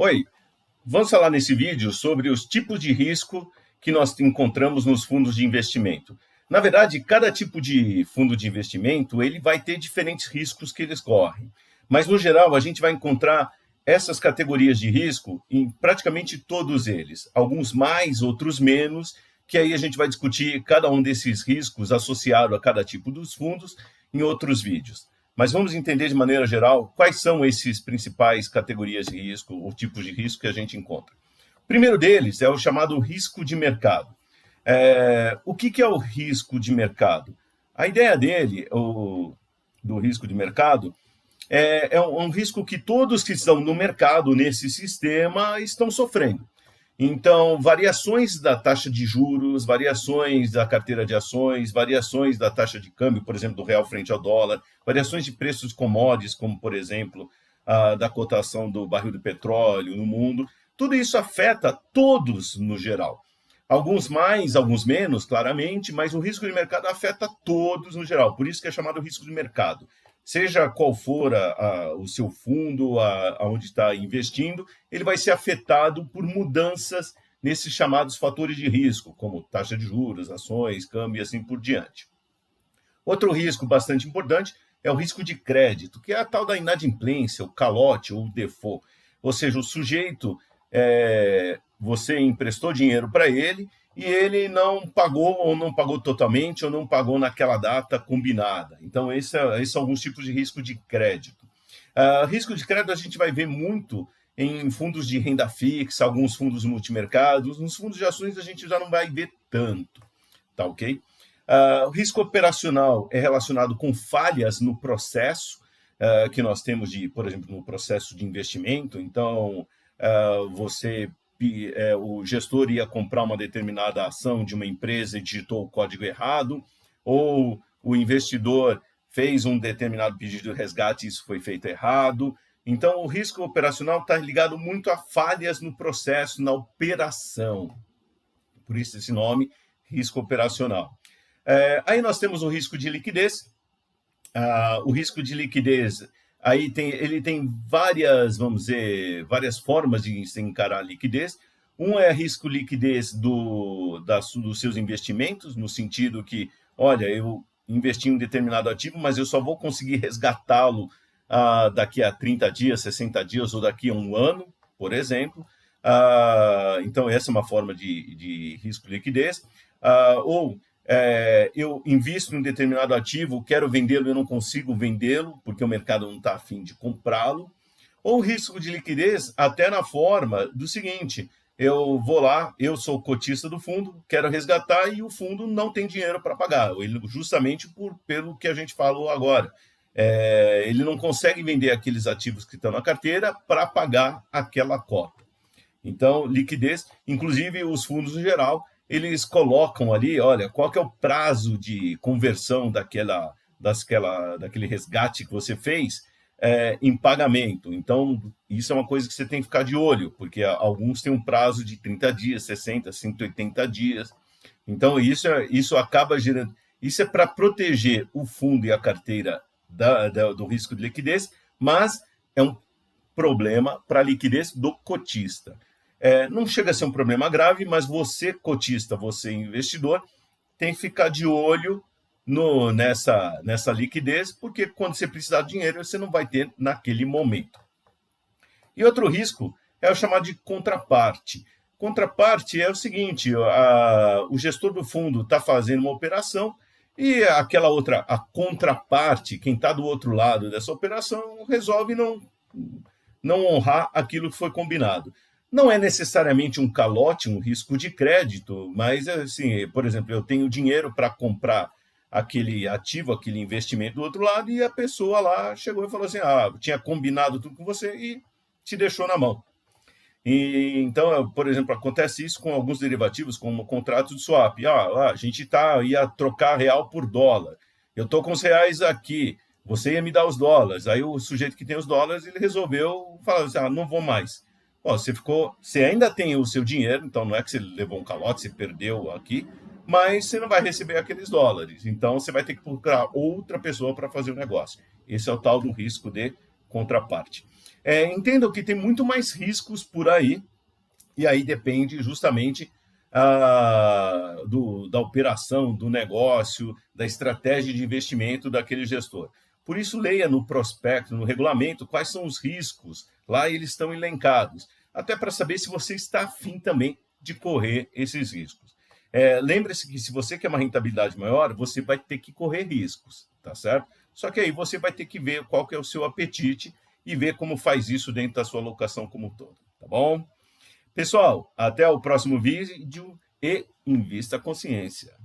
Oi, vamos falar nesse vídeo sobre os tipos de risco que nós encontramos nos fundos de investimento. Na verdade, cada tipo de fundo de investimento ele vai ter diferentes riscos que eles correm. Mas, no geral, a gente vai encontrar essas categorias de risco em praticamente todos eles. Alguns mais, outros menos, que aí a gente vai discutir cada um desses riscos associado a cada tipo dos fundos em outros vídeos. Mas vamos entender de maneira geral quais são esses principais categorias de risco ou tipos de risco que a gente encontra. O primeiro deles é o chamado risco de mercado. O que é o risco de mercado? A ideia dele, do risco de mercado, é um risco que todos que estão no mercado, nesse sistema, estão sofrendo. Então, variações da taxa de juros, variações da carteira de ações, variações da taxa de câmbio, por exemplo, do real frente ao dólar, variações de preços de commodities, como, por exemplo, da cotação do barril de petróleo no mundo, tudo isso afeta todos no geral. Alguns mais, alguns menos, claramente, mas o risco de mercado afeta todos no geral, por isso que é chamado risco de mercado. Seja qual for o seu fundo, aonde está investindo, ele vai ser afetado por mudanças nesses chamados fatores de risco, como taxa de juros, ações, câmbio e assim por diante. Outro risco bastante importante é o risco de crédito, que é a tal da inadimplência, o calote ou o default. Ou seja, o sujeito, você emprestou dinheiro para ele e ele não pagou ou não pagou totalmente ou não pagou naquela data combinada. Então, esses são alguns tipos de risco de crédito. Risco de crédito a gente vai ver muito em fundos de renda fixa, alguns fundos multimercados. Nos fundos de ações a gente já não vai ver tanto, tá ok? O risco operacional é relacionado com falhas no processo que nós temos, por exemplo, no processo de investimento. Então, o gestor ia comprar uma determinada ação de uma empresa e digitou o código errado, ou o investidor fez um determinado pedido de resgate e isso foi feito errado. Então, o risco operacional está ligado muito a falhas no processo, na operação. Por isso esse nome, risco operacional. Aí nós temos o risco de liquidez. O risco de liquidez, ele tem várias, vamos dizer, várias formas de se encarar a liquidez. Um é risco de liquidez dos seus investimentos, no sentido que, olha, eu investi em um determinado ativo, mas eu só vou conseguir resgatá-lo daqui a 30 dias, 60 dias ou daqui a um ano, por exemplo. Então, essa é uma forma de risco de liquidez. Eu invisto em um determinado ativo, quero vendê-lo e eu não consigo vendê-lo, porque o mercado não está a fim de comprá-lo. Ou risco de liquidez até na forma do seguinte: eu vou lá, eu sou cotista do fundo, quero resgatar e o fundo não tem dinheiro para pagar, justamente pelo que a gente falou agora. Ele não consegue vender aqueles ativos que estão na carteira para pagar aquela cota. Então, liquidez, inclusive os fundos em geral, eles colocam ali, olha, qual que é o prazo de conversão daquele resgate que você fez em pagamento. Então, isso é uma coisa que você tem que ficar de olho, porque alguns têm um prazo de 30 dias, 60, 180 dias. Então, isso acaba gerando... Isso é para proteger o fundo e a carteira do risco de liquidez, mas é um problema para a liquidez do cotista. Não chega a ser um problema grave, mas você, cotista, você, investidor, tem que ficar de olho nessa liquidez, porque quando você precisar de dinheiro, você não vai ter naquele momento. E outro risco é o chamado de contraparte. Contraparte é o seguinte: o gestor do fundo está fazendo uma operação e a contraparte, quem está do outro lado dessa operação, resolve não honrar aquilo que foi combinado. Não é necessariamente um calote, um risco de crédito, mas, assim, por exemplo, eu tenho dinheiro para comprar aquele ativo, aquele investimento do outro lado, e a pessoa lá chegou e falou assim, tinha combinado tudo com você e te deixou na mão. Então, por exemplo, acontece isso com alguns derivativos, como contratos de swap. A gente ia trocar real por dólar. Eu estou com os reais aqui, você ia me dar os dólares. Aí o sujeito que tem os dólares, ele resolveu falar assim, não vou mais. Você ainda tem o seu dinheiro, então não é que você levou um calote, você perdeu aqui, mas você não vai receber aqueles dólares. Então, você vai ter que procurar outra pessoa para fazer o negócio. Esse é o tal do risco de contraparte. Entendam que tem muito mais riscos por aí, e aí depende justamente da operação, do negócio, da estratégia de investimento daquele gestor. Por isso, leia no prospecto, no regulamento, quais são os riscos. Lá eles estão elencados, até para saber se você está afim também de correr esses riscos. Lembre-se que se você quer uma rentabilidade maior, você vai ter que correr riscos, tá certo? Só que aí você vai ter que ver qual que é o seu apetite e ver como faz isso dentro da sua alocação como um todo, tá bom? Pessoal, até o próximo vídeo e invista consciência.